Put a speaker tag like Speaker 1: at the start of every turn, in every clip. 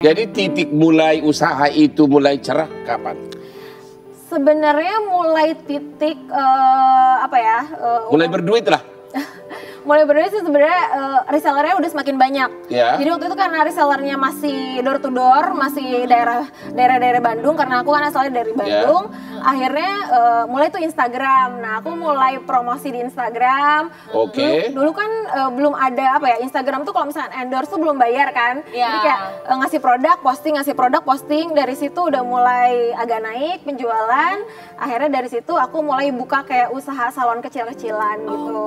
Speaker 1: Jadi titik mulai usaha itu mulai cerah kapan?
Speaker 2: Sebenarnya mulai titik
Speaker 1: Mulai berduit lah.
Speaker 2: mulai berduit sih sebenarnya resellernya udah semakin banyak.
Speaker 1: Ya.
Speaker 2: Jadi waktu itu karena resellernya masih door to door, masih daerah Bandung, karena aku kan asalnya dari Bandung. Akhirnya mulai tuh Instagram. Nah, aku mulai promosi di Instagram.
Speaker 1: Oke.
Speaker 2: Dulu kan belum ada Instagram tuh kalau misalnya endorse tuh belum bayar kan. Jadi kayak ngasih produk posting. Dari situ udah mulai agak naik penjualan. Akhirnya dari situ aku mulai buka kayak usaha salon kecil-kecilan gitu.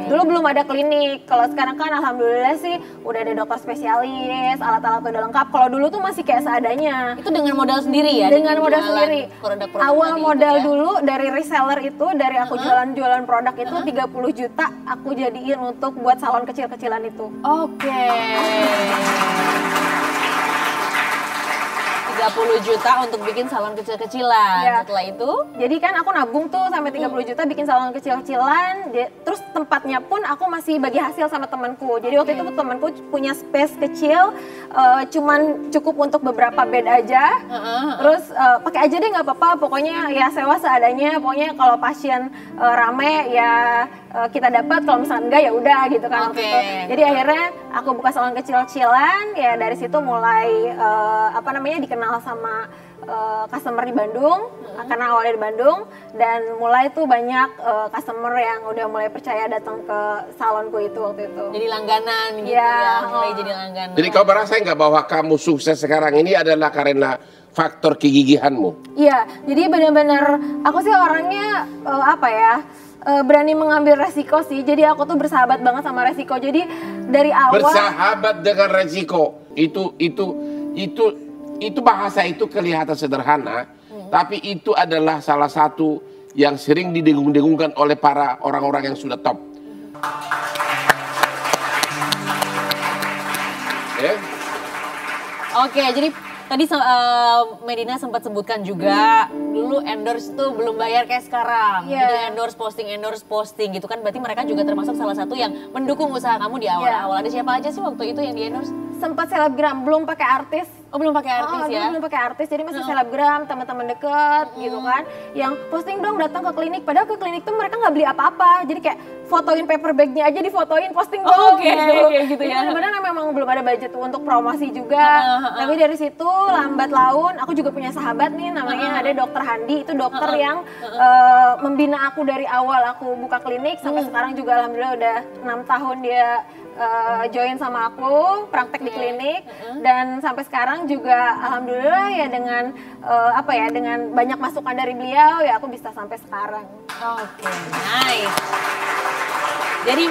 Speaker 2: Dulu belum ada klinik. Kalau sekarang kan alhamdulillah sih udah ada dokter spesialis, alat-alat udah lengkap. Kalau dulu tuh masih kayak seadanya.
Speaker 3: Itu dengan modal sendiri ya?
Speaker 2: Dengan modal sendiri.
Speaker 3: Produk-produk
Speaker 2: Awal modal dulu dari reseller itu, dari aku jualan produk itu 30 juta aku jadiin untuk buat salon kecil-kecilan itu.
Speaker 3: Oke. 30 juta untuk bikin salon kecil-kecilan.
Speaker 2: Ya.
Speaker 3: Setelah itu?
Speaker 2: Jadi kan aku nabung tuh sampai 30 juta bikin salon kecil-kecilan. Terus tempatnya pun aku masih bagi hasil sama temanku. Jadi waktu itu temanku punya space kecil, cuman cukup untuk beberapa bed aja. Terus pakai aja deh nggak apa-apa. Pokoknya ya sewa seadanya. Pokoknya kalau pasien rame ya kita dapat. Kalau misalnya enggak ya udah gitu kan. Waktu itu. Jadi akhirnya aku buka salon kecil-kecilan. Ya dari situ mulai dikenal sama customer di Bandung, karena awalnya di Bandung, dan mulai tuh banyak customer yang udah mulai percaya datang ke salonku itu waktu itu.
Speaker 3: Jadi langganan gitu ya, mulai jadi langganan.
Speaker 1: Jadi kau merasa nggak bahwa kamu sukses sekarang ini adalah karena faktor kegigihanmu?
Speaker 2: Iya, jadi benar-benar aku sih orangnya berani mengambil resiko sih. Jadi aku tuh bersahabat banget sama resiko. Jadi dari awal
Speaker 1: bersahabat dengan resiko itu bahasa itu kelihatan sederhana, tapi itu adalah salah satu yang sering didengung-dengungkan oleh para orang-orang yang sudah top.
Speaker 3: Oke, jadi tadi Medina sempat sebutkan juga dulu endorse itu belum bayar kayak sekarang. Jadi endorse posting gitu kan, berarti mereka juga termasuk salah satu yang mendukung usaha kamu di awal-awal. Ada siapa aja sih waktu itu yang di endorse?
Speaker 2: Sempat selebgram, belum pakai artis.
Speaker 3: Oh, belum pakai artis ya?
Speaker 2: Belum pakai artis, jadi masih selebgram, teman-teman deket gitu kan. Yang posting dong datang ke klinik, padahal ke klinik tuh mereka nggak beli apa-apa. Jadi kayak fotoin paper bagnya aja difotoin, posting dong gitu ya. Sebenarnya memang belum ada budget untuk promosi juga. Tapi dari situ lambat laun, aku juga punya sahabat nih namanya ada Dokter Handi. Itu dokter yang membina aku dari awal aku buka klinik sampai sekarang juga alhamdulillah udah 6 tahun dia join sama aku praktek di klinik, dan sampai sekarang juga alhamdulillah ya dengan dengan banyak masukan dari beliau ya aku bisa sampai sekarang.
Speaker 3: Oke, nice. Jadi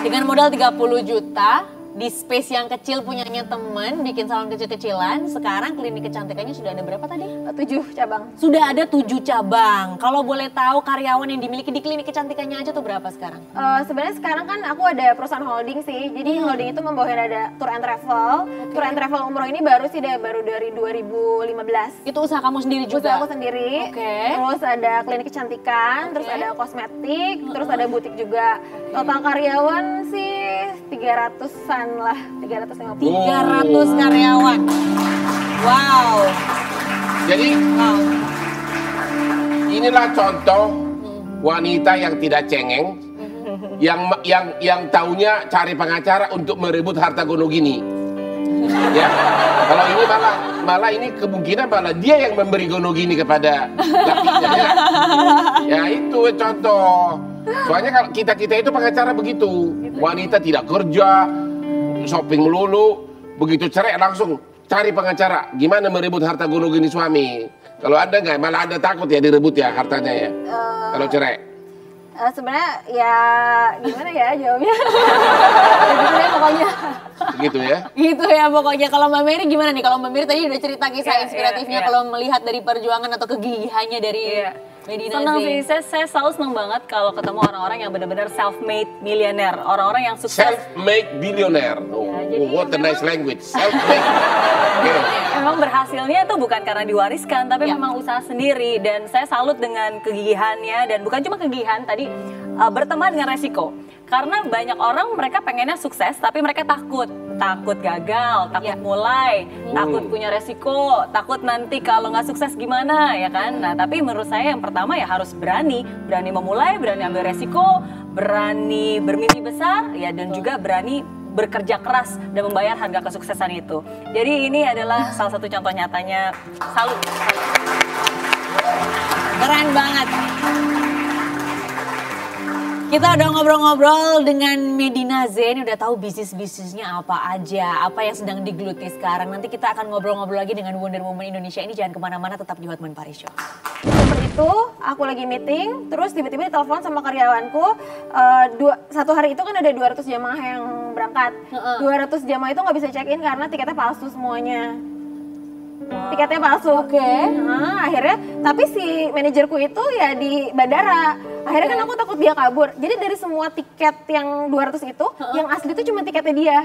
Speaker 3: dengan modal 30 juta di space yang kecil punyanya temen, bikin salon kecil-kecilan, sekarang klinik kecantikannya sudah ada berapa tadi?
Speaker 2: 7 cabang.
Speaker 3: Sudah ada 7 cabang. Kalau boleh tahu karyawan yang dimiliki di klinik kecantikannya aja tuh berapa sekarang?
Speaker 2: Sebenarnya sekarang kan aku ada perusahaan holding sih. Jadi holding itu membawahi ada tour and travel. Tour and travel umroh ini baru dari 2015.
Speaker 3: Itu usaha kamu sendiri juga?
Speaker 2: Usaha aku sendiri. Terus ada klinik kecantikan, terus ada kosmetik, terus ada butik juga. Total karyawan sih 300-an lah, 350.
Speaker 3: 300 karyawan. Wow.
Speaker 1: Jadi inilah contoh wanita yang tidak cengeng, yang taunya cari pengacara untuk merebut harta gono gini. Ya, kalau ini malah ini kemungkinan malah dia yang memberi gono gini kepada lakinya. Ya itu contoh. Soalnya kalau kita itu pengacara begitu, wanita tidak kerja, shopping melulu, begitu cerai langsung cari pengacara. Gimana merebut harta gono gini suami? Kalau Anda nggak, malah Anda takut ya direbut ya hartanya ya, kalau cerai.
Speaker 2: Sebenarnya ya gimana ya jawabnya? Gitu ya pokoknya.
Speaker 1: Gitu ya?
Speaker 3: Gitu ya pokoknya. Kalau Mbak Mary gimana nih? Kalau Mbak Mary tadi udah cerita kisah inspiratifnya kalau melihat dari perjuangan atau kegigihannya dari Medina.
Speaker 4: Senang sih, saya selalu senang banget kalau ketemu orang-orang yang benar-benar self-made millionaire, orang-orang yang sukses.
Speaker 1: Self-made billionaire. What a nice language. Self-made.
Speaker 4: Memang berhasilnya itu bukan karena diwariskan, tapi memang usaha sendiri. Dan saya salut dengan kegigihannya, dan bukan cuma kegigihan tadi, berteman dengan resiko. Karena banyak orang mereka pengennya sukses tapi mereka takut gagal, takut mulai, takut punya resiko, takut nanti kalau nggak sukses gimana ya kan. Nah tapi menurut saya yang pertama ya harus berani memulai, berani ambil resiko, berani bermimpi besar ya, dan juga berani bekerja keras dan membayar harga kesuksesan itu. Jadi ini adalah salah satu contoh nyatanya. Salut.
Speaker 3: Keren banget. Kita udah ngobrol-ngobrol dengan Medina Zain, udah tahu bisnisnya apa aja, apa yang sedang digeluti sekarang. Nanti kita akan ngobrol-ngobrol lagi dengan Wonder Woman Indonesia ini. Jangan kemana-mana, tetap di Hotman Paris Show.
Speaker 2: Seperti itu, aku lagi meeting, terus tiba-tiba ditelepon sama karyawanku, satu hari itu kan ada 200 jamaah yang berangkat. 200 jamaah itu nggak bisa check-in karena tiketnya palsu semuanya. Tiketnya palsu.
Speaker 3: Oke.
Speaker 2: Nah, akhirnya, tapi si manajerku itu ya di bandara. Akhirnya kan aku takut dia kabur. Jadi dari semua tiket yang 200 itu, yang asli itu cuma tiketnya dia.